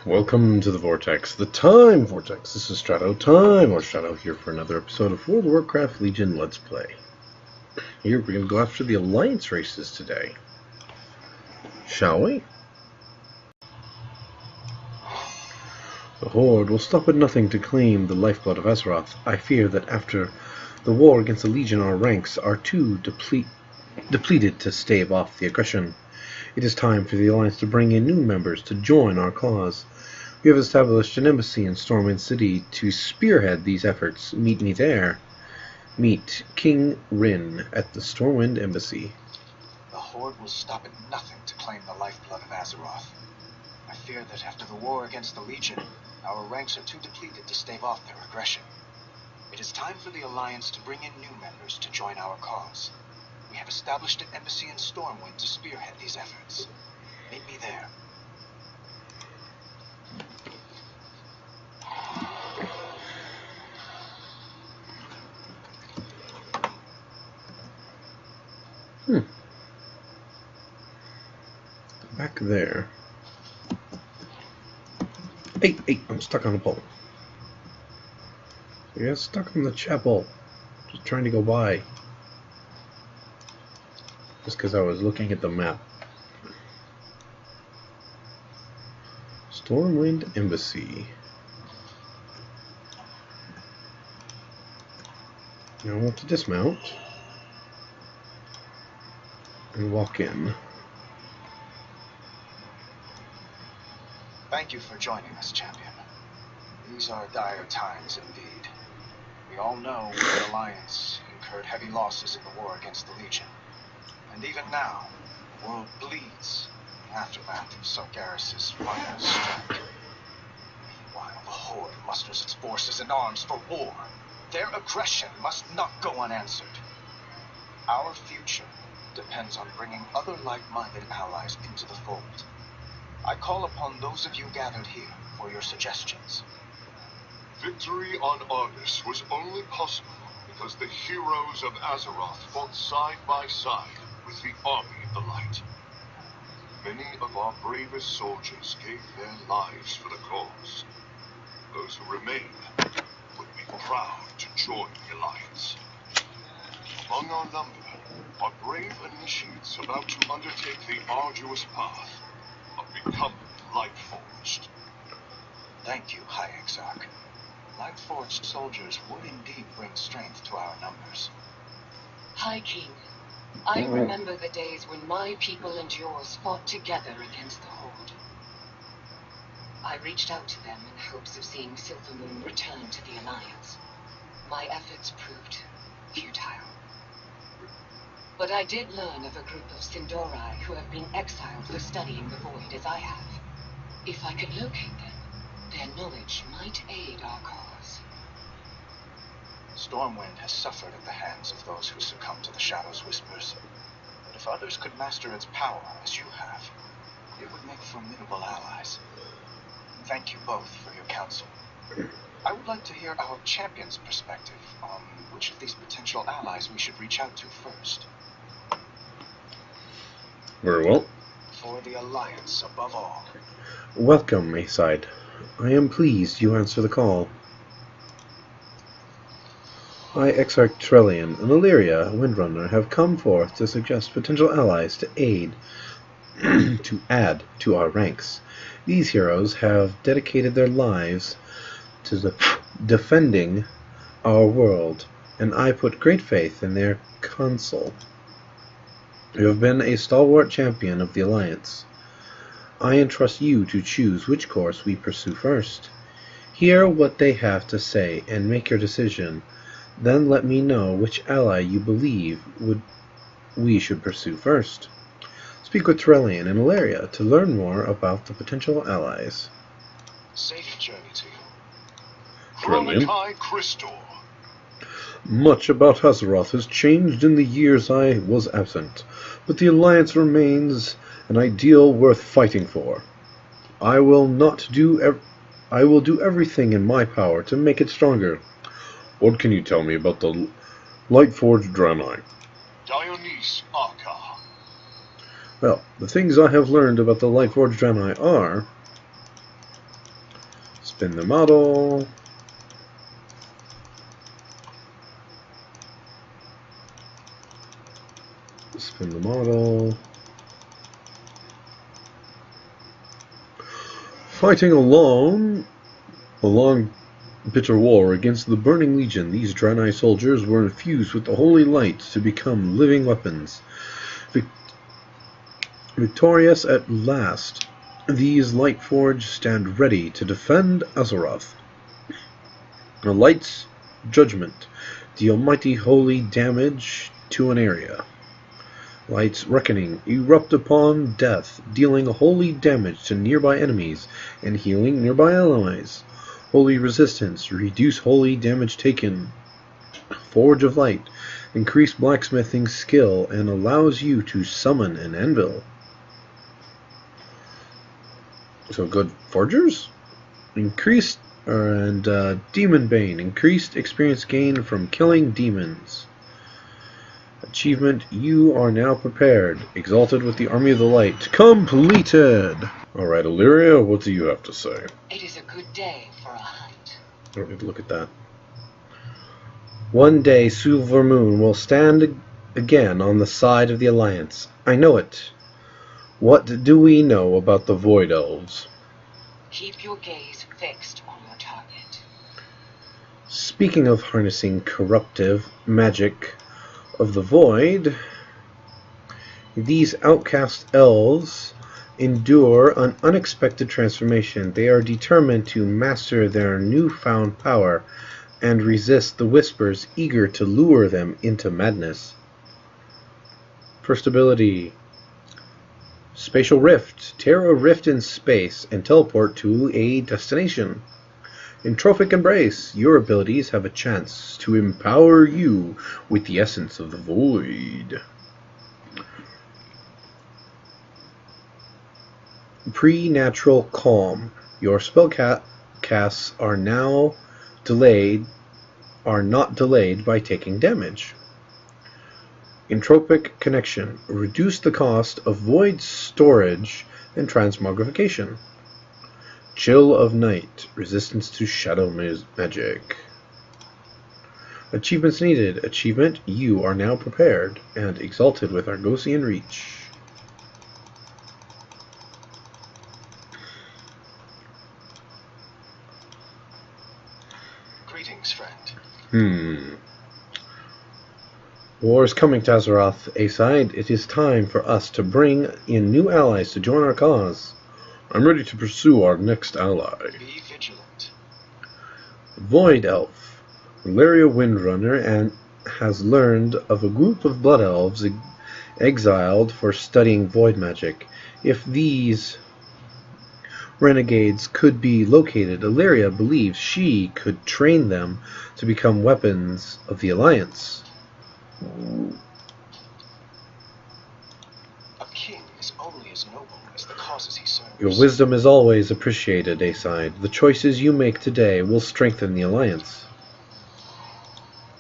Welcome to the Vortex, the Time Vortex. This is Strato Time, or Strato here for another episode of World of Warcraft Legion Let's Play. Here we're going to go after the Alliance races today. Shall we? The Horde will stop at nothing to claim the lifeblood of Azeroth. I fear that after the war against the Legion, our ranks are too depleted to stave off the aggression. It is time for the Alliance to bring in new members to join our cause. We have established an embassy in Stormwind City to spearhead these efforts. Meet me there. Meet King Rin at the Stormwind Embassy. The Horde will stop at nothing to claim the lifeblood of Azeroth. I fear that after the war against the Legion, our ranks are too depleted to stave off their aggression. It is time for the Alliance to bring in new members to join our cause. We have established an embassy in Stormwind to spearhead these efforts. Meet me there. Back there. Hey, I'm stuck on the pole. Yeah, stuck on the chapel. Just trying to go by. Just because I was looking at the map. Stormwind Embassy. Now I want to dismount and walk in. Thank you for joining us, champion. These are dire times indeed. We all know the Alliance incurred heavy losses in the war against the Legion. And even now, the world bleeds in the aftermath of Sargeras' final strike. Meanwhile, the Horde musters its forces and arms for war. Their aggression must not go unanswered. Our future depends on bringing other like-minded allies into the fold. I call upon those of you gathered here for your suggestions. Victory on Argus was only possible because the heroes of Azeroth fought side by side with the army of the light. Many of our bravest soldiers gave their lives for the cause. Those who remain would be proud to join the Alliance. Among our number are brave initiates about to undertake the arduous path of becoming Lightforged. Thank you, High Exarch. Lightforged soldiers would indeed bring strength to our numbers. High King, I remember the days when my people and yours fought together against the Horde. I reached out to them in hopes of seeing Silvermoon return to the Alliance. My efforts proved futile. But I did learn of a group of Sin'dorei who have been exiled for studying the Void as I have. If I could locate them, their knowledge might aid our cause. Stormwind has suffered at the hands of those who succumbed to the Shadow's whispers. But if others could master its power as you have, it would make formidable allies. Thank you both for your counsel. I would like to hear our champion's perspective on which of these potential allies we should reach out to first. Very well. For the Alliance above all. Welcome, Mayside. I am pleased you answer the call. I, Exarch Trellian, and Illyria, Windrunner, have come forth to suggest potential allies to aid to add to our ranks. These heroes have dedicated their lives to defending our world, and I put great faith in their counsel. You have been a stalwart champion of the Alliance. I entrust you to choose which course we pursue first. Hear what they have to say and make your decision. Then let me know which ally you believe we should pursue first. Speak with Trellian and Illyria to learn more about the potential allies. Safe journey to you. Trellian. Chromakai Crystor. Much about Azeroth has changed in the years I was absent, but the Alliance remains an ideal worth fighting for. I will do everything in my power to make it stronger. What can you tell me about the Lightforged Draenei? Dionyse Arca. Well, the things I have learned about the Lightforged Draenei are Spin the model. Spin the model. Fighting along bitter war against the Burning Legion, these Draenei soldiers were infused with the holy light to become living weapons. Victorious at last, these Lightforged stand ready to defend Azeroth. The light's judgment deal mighty holy damage to an area. Light's reckoning erupt upon death, dealing holy damage to nearby enemies and healing nearby allies. Holy resistance, reduce holy damage taken. Forge of Light, increase blacksmithing skill and allows you to summon an anvil. So good forgers? Increased Demon Bane, increased experience gain from killing demons. Achievement, you are now prepared. Exalted with the Army of the Light. Completed! Alright, Illyria, what do you have to say? It is a good day for a hunt. Alright, look at that. One day Silvermoon will stand again on the side of the Alliance. I know it. What do we know about the Void Elves? Keep your gaze fixed on your target. Speaking of harnessing corruptive magic of the void, these outcast elves endure an unexpected transformation. They are determined to master their newfound power and resist the whispers eager to lure them into madness. First ability, Spatial Rift. Tear a rift in space and teleport to a destination. Entropic Embrace. Your abilities have a chance to empower you with the essence of the void. Preternatural Calm. Your spell casts are not delayed by taking damage. Entropic Connection. Reduce the cost of void storage and transmogrification. Chill of Night. Resistance to shadow magic. Achievements needed. Achievement, you are now prepared and exalted with Argosian Reach. Greetings, friend. War is coming to Azeroth, A-side. It is time for us to bring in new allies to join our cause. I'm ready to pursue our next ally. Be vigilant. Void Elf. Illyria Windrunner and has learned of a group of Blood Elves exiled for studying void magic. If these renegades could be located, Illyria believes she could train them to become weapons of the Alliance. A king is only as noble as the causes he serves. Your wisdom is always appreciated, A-side. The choices you make today will strengthen the Alliance.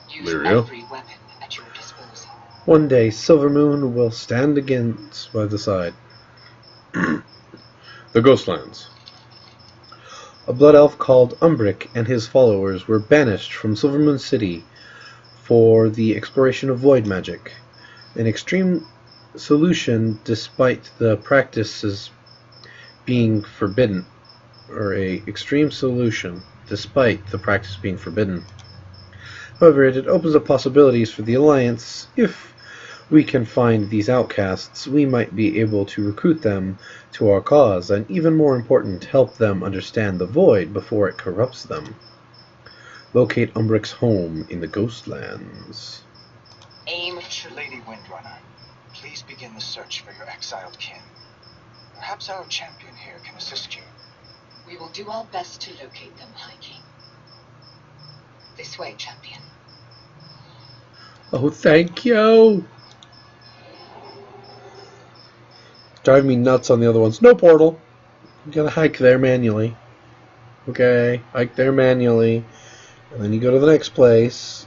Use every weapon at your disposal. One day, Silvermoon will stand against by the side. The Ghostlands. A blood elf called Umbric and his followers were banished from Silvermoon City for the exploration of void magic. An extreme solution despite the practices being forbidden. Or a extreme solution despite the practice being forbidden. However, it opens up possibilities for the Alliance. If we can find these outcasts, we might be able to recruit them to our cause, and even more important, help them understand the void before it corrupts them. Locate Umbric's home in the Ghostlands. Aim. Lady Windrunner, please begin the search for your exiled kin. Perhaps our champion here can assist you. We will do our best to locate them, High King. This way, champion. Oh, thank you! Drive me nuts on the other ones. No portal. You gotta hike there manually. Okay, hike there manually. And then you go to the next place.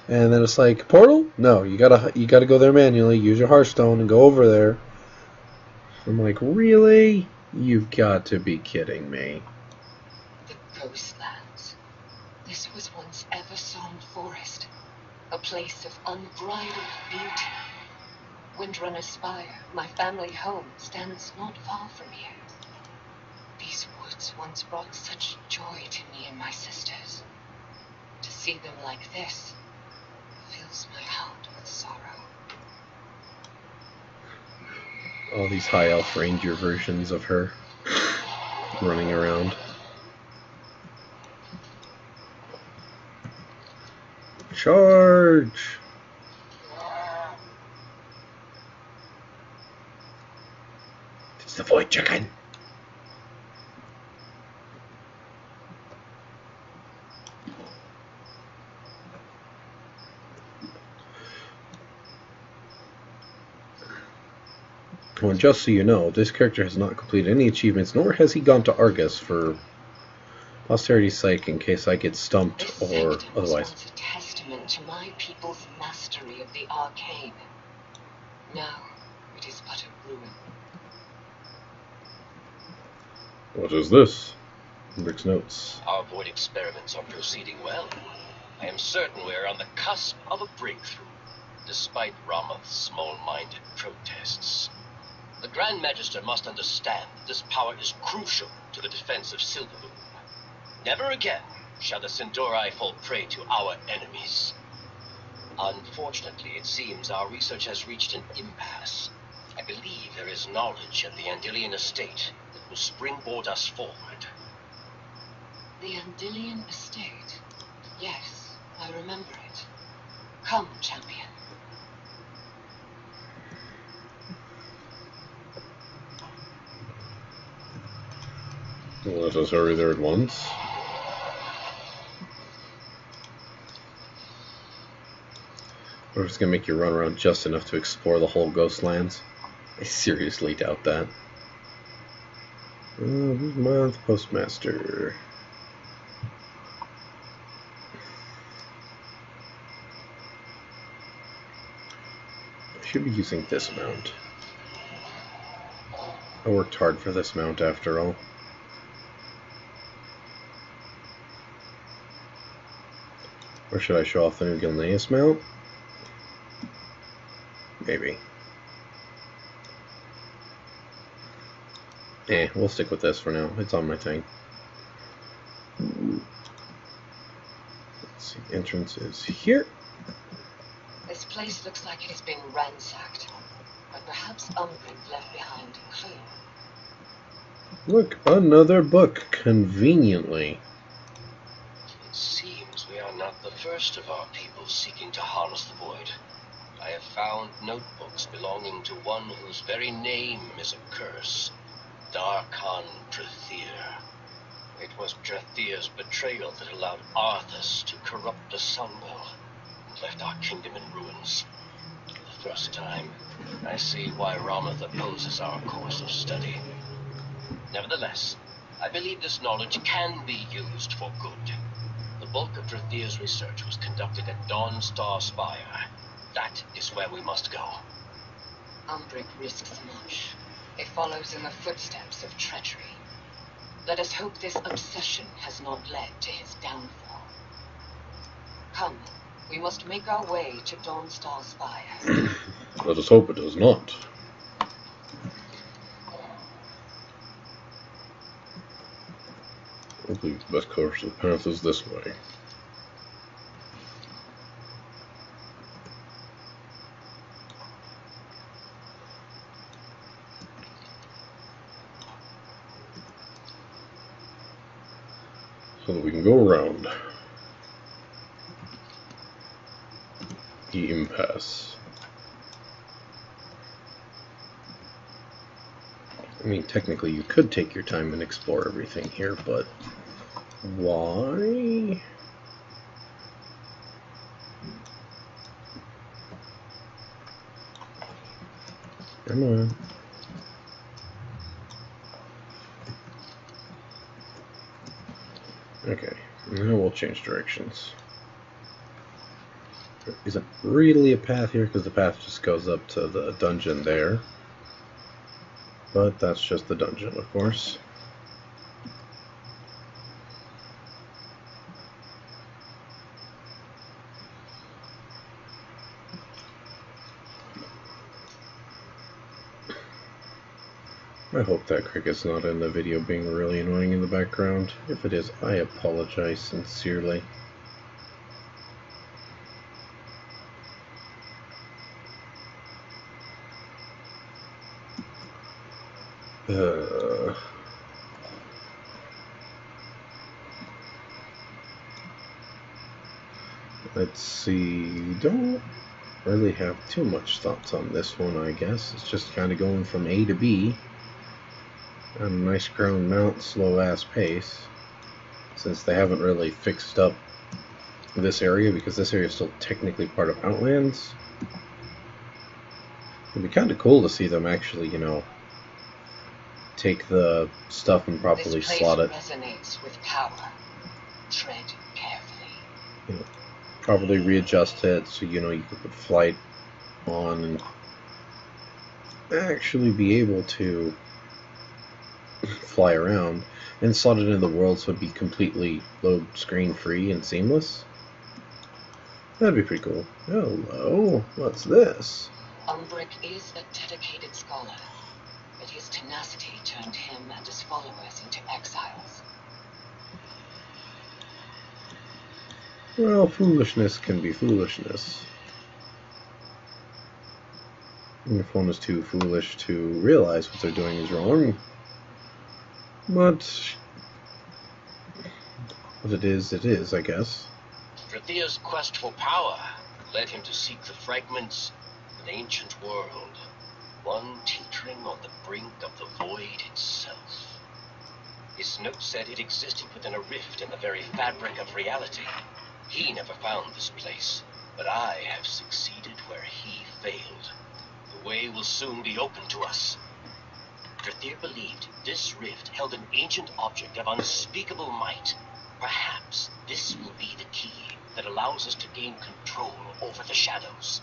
And then it's like, portal? No, you gotta go there manually. Use your Hearthstone and go over there. I'm like, really? You've got to be kidding me. The Ghostlands. This was once Eversong Forest, a place of unbridled beauty. Windrunner Spire, my family home, stands not far from here. These woods once brought such joy to me and my sisters. To see them like this fills my heart with sorrow. All these high elf ranger versions of her running around. Charge! It's the Void Chicken! Well, just so you know, this character has not completed any achievements, nor has he gone to Argus for posterity's sake in case I get stumped This or sector was otherwise. once a testament to my people's mastery of the arcane. Now it is but a ruin. What is this? Rick's notes. Our void experiments are proceeding well. I am certain we are on the cusp of a breakthrough, despite Ramath's small-minded protests. The Grand Magister must understand that this power is crucial to the defense of Silvermoon. Never again shall the Sindori fall prey to our enemies. Unfortunately, it seems our research has reached an impasse. I believe there is knowledge at the Andilian estate that will springboard us forward. The Andilian estate. Yes, I remember it. Come, champion. Let us hurry there at once. Or it's gonna make you run around just enough to explore the whole Ghostlands. I seriously doubt that. Who's my postmaster? I should be using this mount. I worked hard for this mount after all. Or should I show off the new Gilneas mount? Maybe. We'll stick with this for now. It's on my thing. Let's see, entrance is here. This place looks like it has been ransacked, but perhaps Umbridge left behind a clue. Look, another book, conveniently. It seems we are not the first of our people seeking to harness the void. I have found notebooks belonging to one whose very name is a curse. Darkhan Drathir. It was Drathir's betrayal that allowed Arthas to corrupt the Sunwell and left our kingdom in ruins. For the first time, I see why Ramath opposes our course of study. Nevertheless, I believe this knowledge can be used for good. The bulk of Drathir's research was conducted at Dawnstar Spire. That is where we must go. Umbridge risks much. It follows in the footsteps of treachery. Let us hope this obsession has not led to his downfall. Come, we must make our way to Dawnstar Spire. Let us hope it does not. I believe the best course of the path is this way. So that we can go around the impasse. I mean, technically you could take your time and explore everything here, but why? Come on. Okay, now we'll change directions. There isn't really a path here because the path just goes up to the dungeon there. But that's just the dungeon, of course. I hope that cricket's not in the video being really annoying in the background. If it is, I apologize sincerely. Let's see. Don't really have too much thoughts on this one, I guess. It's just kind of going from A to B on a nice ground mount, slow ass pace. Since they haven't really fixed up this area, because this area is still technically part of Outlands. It'd be kind of cool to see them actually, you know, take the stuff and properly slot it. This place resonates with power. Tread carefully. You know, properly readjust it so you know you can put flight on and actually be able to fly around and slot it in the world so it'd be completely load screen free and seamless. That'd be pretty cool. Hello, what's this? Umbric is a dedicated scholar, but his tenacity turned him and his followers into exiles. Well, foolishness can be foolishness. If one is too foolish to realize what they're doing is wrong. But what it is, I guess. Drathia's quest for power led him to seek the fragments of an ancient world, one teetering on the brink of the void itself. His note said it existed within a rift in the very fabric of reality. He never found this place, but I have succeeded where he failed. The way will soon be open to us. Drathir believed this rift held an ancient object of unspeakable might. Perhaps this will be the key that allows us to gain control over the shadows.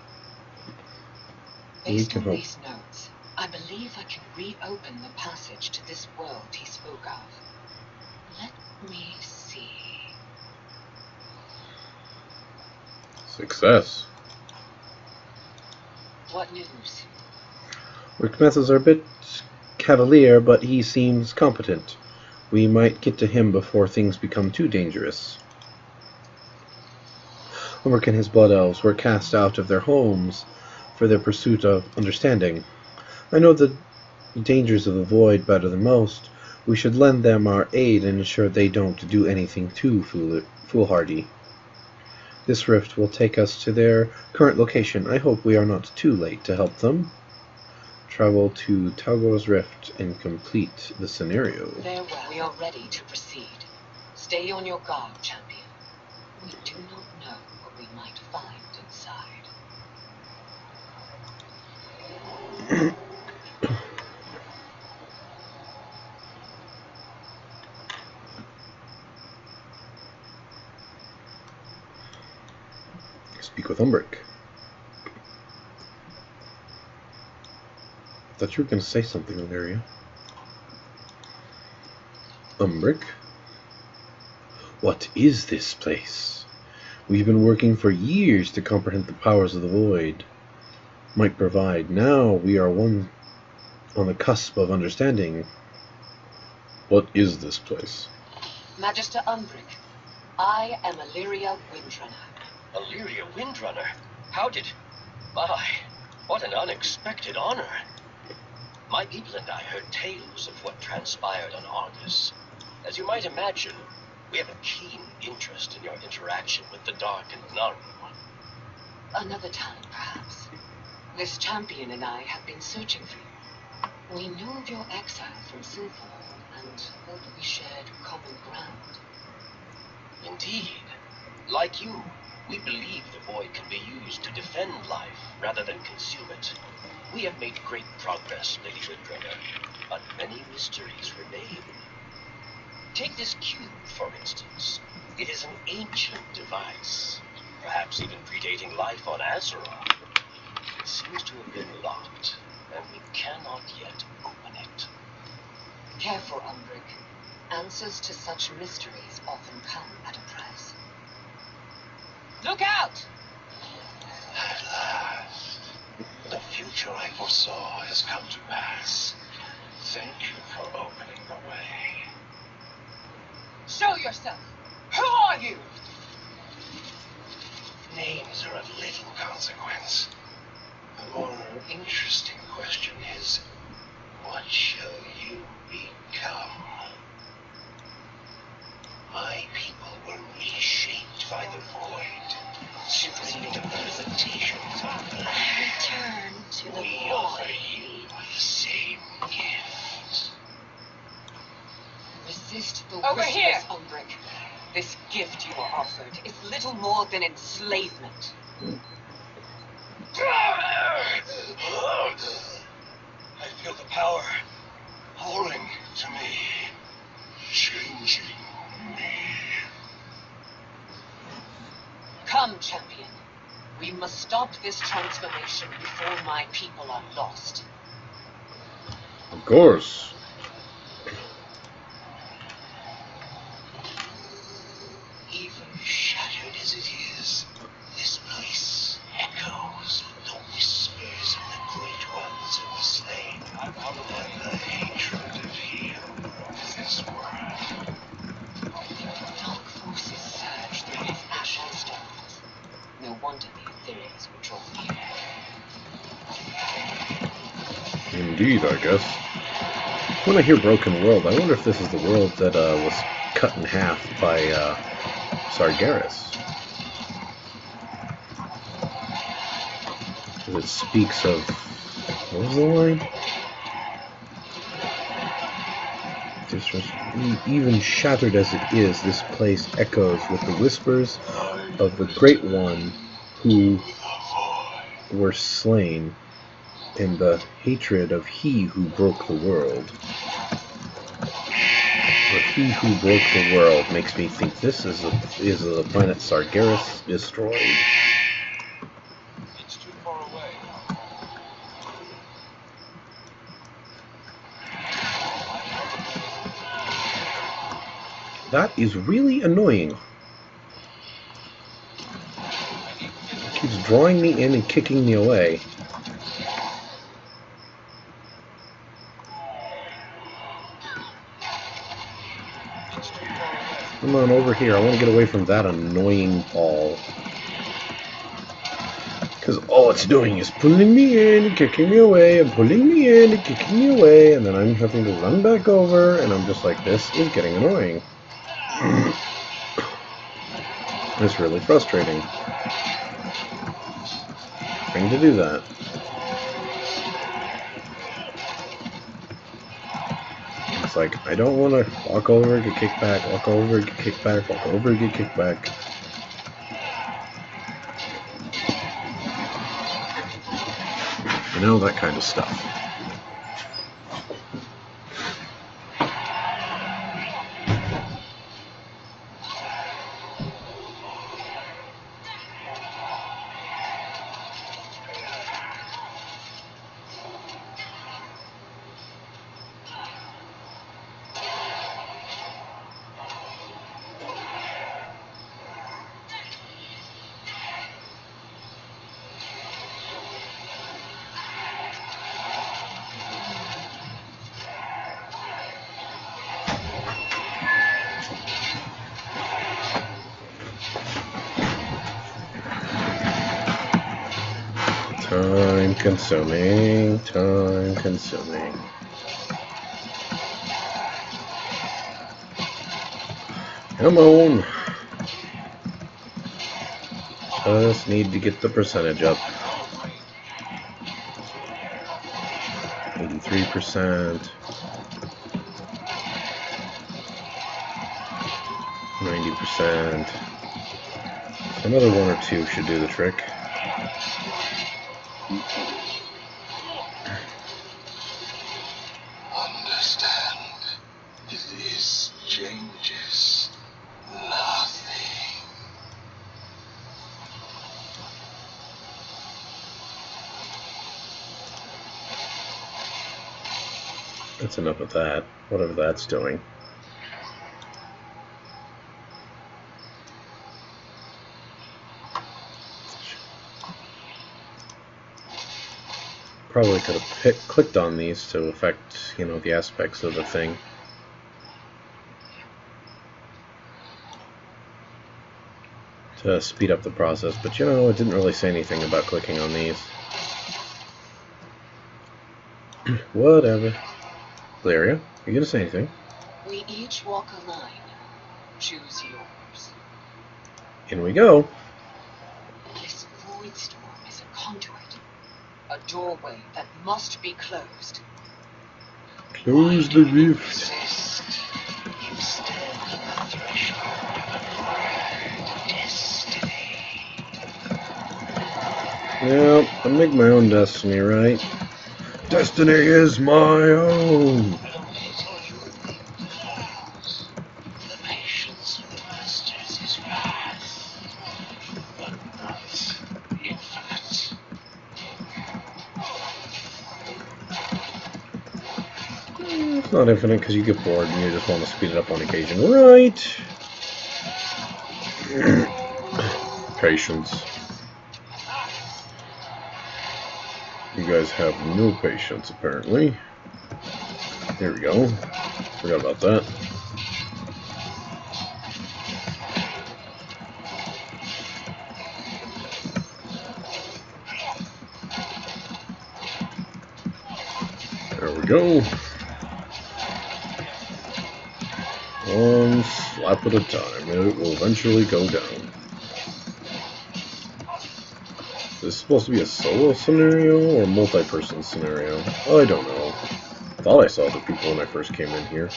Based on these notes, I believe I can reopen the passage to this world he spoke of. Let me see. Success. What news? Rick methods are a bit cavalier, but he seems competent. We might get to him before things become too dangerous. Umbric and his blood elves were cast out of their homes for their pursuit of understanding. I know the dangers of the void better than most. We should lend them our aid and ensure they don't do anything too foolhardy. This rift will take us to their current location. I hope we are not too late to help them. Travel to Talgor's Rift and complete the scenario. Farewell. We are ready to proceed. Stay on your guard, champion. We do not know what we might find inside. Speak with Umbric. Thought you were going to say something, Valeria. Umbric? What is this place? We've been working for years to comprehend the powers of the void might provide. Now we are on the cusp of understanding. What is this place? Magister Umbric, I am Illyria Windrunner. Illyria Windrunner? How did... My, what an unexpected honor. My people and I heard tales of what transpired on Argus. As you might imagine, we have a keen interest in your interaction with the Dark and None. Another time, perhaps. This champion and I have been searching for you. We knew of your exile from Silvermoon and thought we shared common ground. Indeed. Like you, we believe the void can be used to defend life rather than consume it. We have made great progress, Lady Windrunner, but many mysteries remain. Take this cube, for instance. It is an ancient device, perhaps even predating life on Azeroth. It seems to have been locked, and we cannot yet open it. Careful, Umbric. Answers to such mysteries often come at a price. Look out! At last, the future I foresaw has come to pass. Thank you for opening the way. Show yourself! Who are you? Names are of little consequence. The more interesting question is, what shall you become? My people were reshaped by the void, stripped of the limitations of the land. Return to the We offer you the same gift. Resist the Over whispers, here! Umbric. This gift you are offered is little more than enslavement. I feel the power pouring to me, changing me. Come, champion. We must stop this transformation before my people are lost. Of course. Even shattered as it is, this place echoes with the whispers of the great ones who were slain, and the hatred of he who rules this world. Dark forces surge through these ashen stones. No wonder the Ethereals were drawn here. Indeed, I guess. When I hear Broken World, I wonder if this is the world that was cut in half by Sargeras. It speaks of... what was the line? Even shattered as it is, this place echoes with the whispers of the Great One who were slain, and the hatred of he who broke the world. Or he who broke the world makes me think this is the planet Sargeras destroyed. It's too far away. That is really annoying. It keeps drawing me in and kicking me away. Come on, over here. I want to get away from that annoying ball. Because all it's doing is pulling me in and kicking me away, and pulling me in and kicking me away, and then I'm having to run back over, and I'm just like, this is getting annoying. It's really frustrating trying to do that. It's like, I don't want to walk over, get kicked back, walk over, get kicked back, walk over, get kicked back. You know, that kind of stuff. Time consuming, time consuming. Come on. Just need to get the percentage up. 83%. 90%. Another one or two should do the trick. Understand, this changes nothing. That's enough of that, whatever that's doing. probably could have clicked on these to affect, you know, the aspects of the thing. To speed up the process, but you know, it didn't really say anything about clicking on these. Whatever. Valeria, you gonna say anything? We each walk a line. Choose yours. In we go. This void storm is a conduit. A doorway that must be closed. Close the rift. You stand on the threshold of a grand destiny. Yep, I make my own destiny, right? Destiny is my own. The patience of the masters is wrath, but not infinite. It's not infinite because you get bored and you just want to speed it up on occasion, right? Patience. You guys have no patience, apparently. Here we go. Forgot about that. There we go. One slap at a time, and it will eventually go down. Is this supposed to be a solo scenario or a multi-person scenario? I don't know. I thought I saw other people when I first came in here.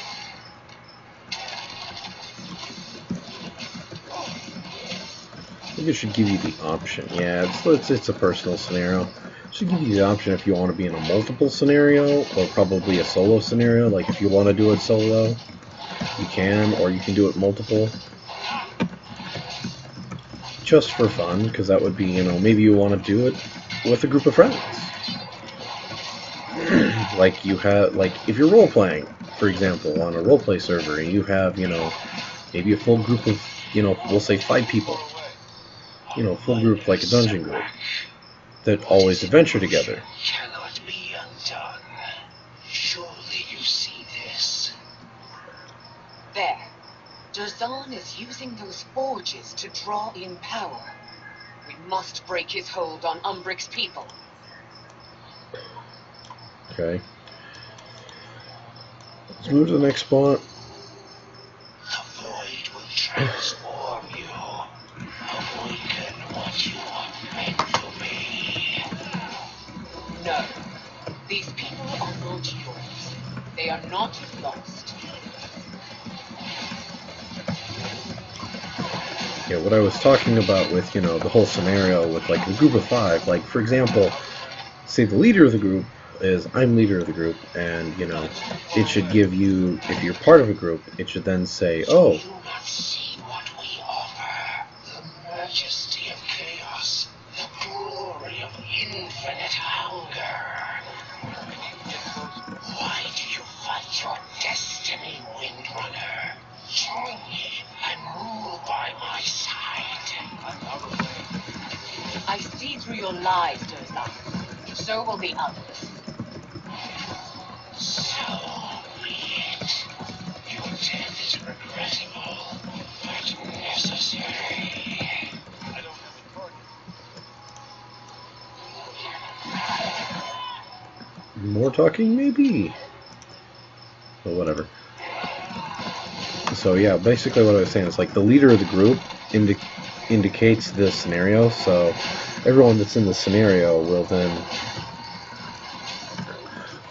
I think it should give you the option. Yeah, it's a personal scenario. It should give you the option if you want to be in a multiple scenario or probably a solo scenario. Like if you want to do it solo, you can, or you can do it multiple. Just for fun, because that would be, you know, maybe you want to do it with a group of friends. Like you have, like if you're role playing, for example, on a roleplay server, and you have, you know, maybe a full group of, you know, we'll say 5 people. You know, a full group like a dungeon group that always adventure together. Cannot be undone. Surely you see this. There. Derzan is using those forges to draw in power. We must break his hold on Umbric's people. Okay. Let's move to the next spot. The void will transform you. Awaken what you are meant to be. No. These people are not yours. They are not lost. Yeah, what I was talking about with, you know, the whole scenario with like a group of 5, like for example, say the leader of the group is, I'm leader of the group, and you know, it should give you, if you're part of a group, it should then say, oh, Do not see what we offer. The majesty of chaos. The glory of infinite hunger. Why do you fight your destiny, Windrunner? Join me and rule by my side. I see through your lies, Derzan. So will the others. So be it. Your death is regrettable, but necessary. I don't have a target. more talking maybe? But whatever. So yeah, basically what I was saying is like the leader of the group indicates the scenario, so everyone that's in the scenario will then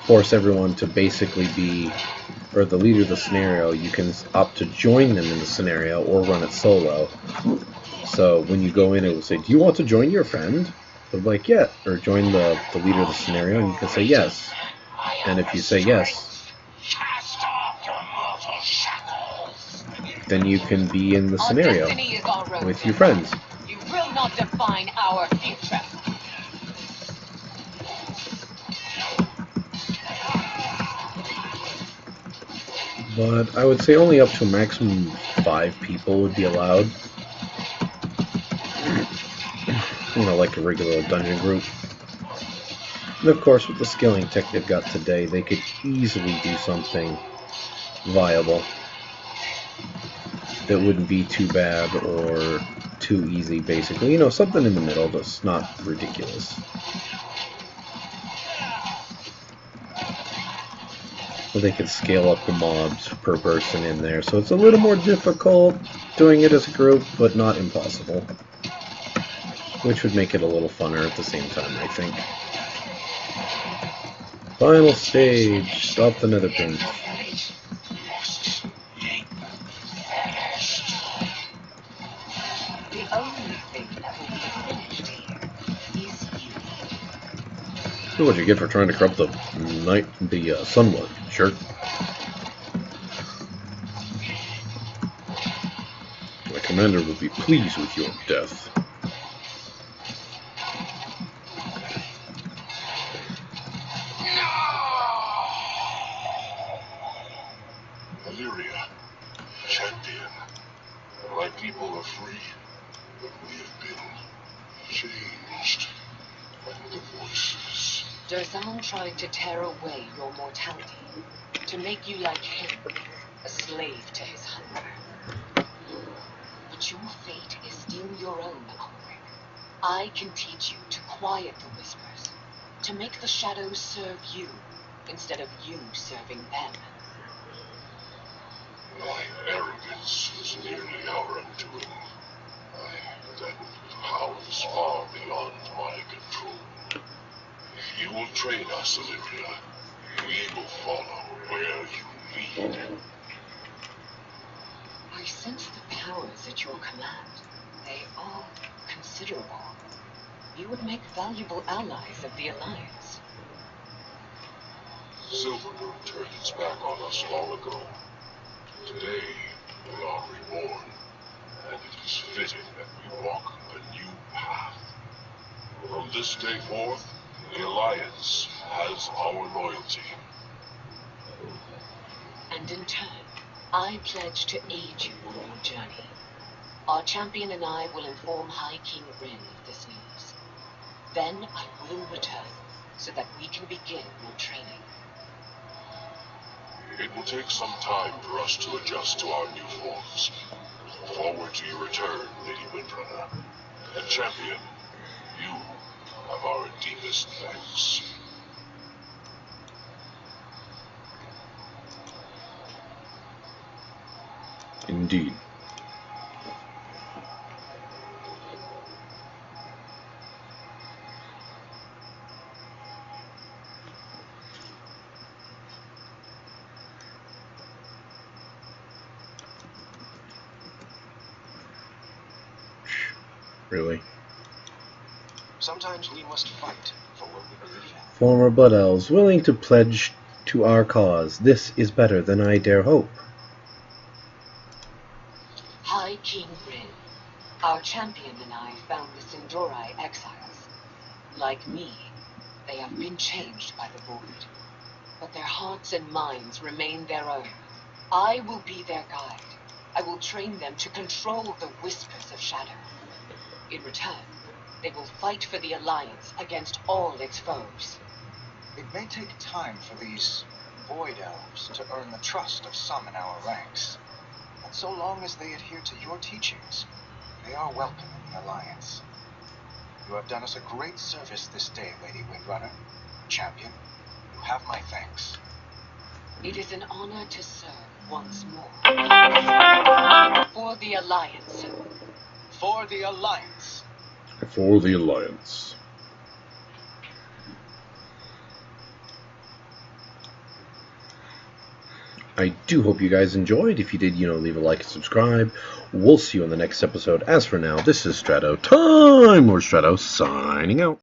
force everyone to basically be, or the leader of the scenario, you can opt to join them in the scenario or run it solo. So when you go in, it will say, do you want to join your friend? They'll be like, yeah, or join the leader of the scenario, and you can say yes. And if you say yes, then you can be in the scenario with your friends. You will not define our future. But I would say only up to a maximum of 5 people would be allowed. You know, like a regular dungeon group. And of course, with the scaling tech they've got today, they could easily do something viable that wouldn't be too bad or too easy, basically. You know, something in the middle that's not ridiculous. So they could scale up the mobs per person in there. So it's a little more difficult doing it as a group, but not impossible. Which would make it a little funner at the same time, I think. Final stage. Stop the nether prince. The only thing that will be finished here is you. What'd you get for trying to corrupt the Sunlord? Sure. My commander will be pleased with your death. Illyria, champion. My people are free, but we have been changed. And the voices. Derzan tried to tear away your mortality, to make you like him, a slave to his hunger. But your fate is still your own, Ulrich. I can teach you to quiet the whispers, to make the shadows serve you, instead of you serving them. My arrogance is nearly our undoing. That power is far beyond my control. If you will train us, Illyria, we will follow where you lead. I sense the powers at your command. They are considerable. You would make valuable allies of the Alliance. Silvermoon turned its back on us long ago. Today, we are reborn, and it is fitting that we walk a new path. From this day forth, the Alliance has our loyalty. And in turn, I pledge to aid you on your journey. Our champion and I will inform High King Rin of this news. Then I will return, so that we can begin your training. It will take some time for us to adjust to our new forms. Look forward to your return, Lady Windrunner. And champion, you have our deepest thanks. Indeed. Really? Sometimes we must fight for what we believe in. Former VoidElves, willing to pledge to our cause. This is better than I dare hope. High King Rin, our champion and I found the Sindorai exiles. Like me, they have been changed by the Void, but their hearts and minds remain their own. I will be their guide. I will train them to control the whispers of shadow. In return, they will fight for the Alliance against all its foes. It may take time for these Void Elves to earn the trust of some in our ranks. But so long as they adhere to your teachings, they are welcome in the Alliance. You have done us a great service this day, Lady Windrunner. Champion, you have my thanks. It is an honor to serve once more. For the Alliance. For the Alliance. For the Alliance. I do hope you guys enjoyed. If you did, leave a like and subscribe. We'll see you in the next episode. As for now, this is Strato Time, or Strato signing out.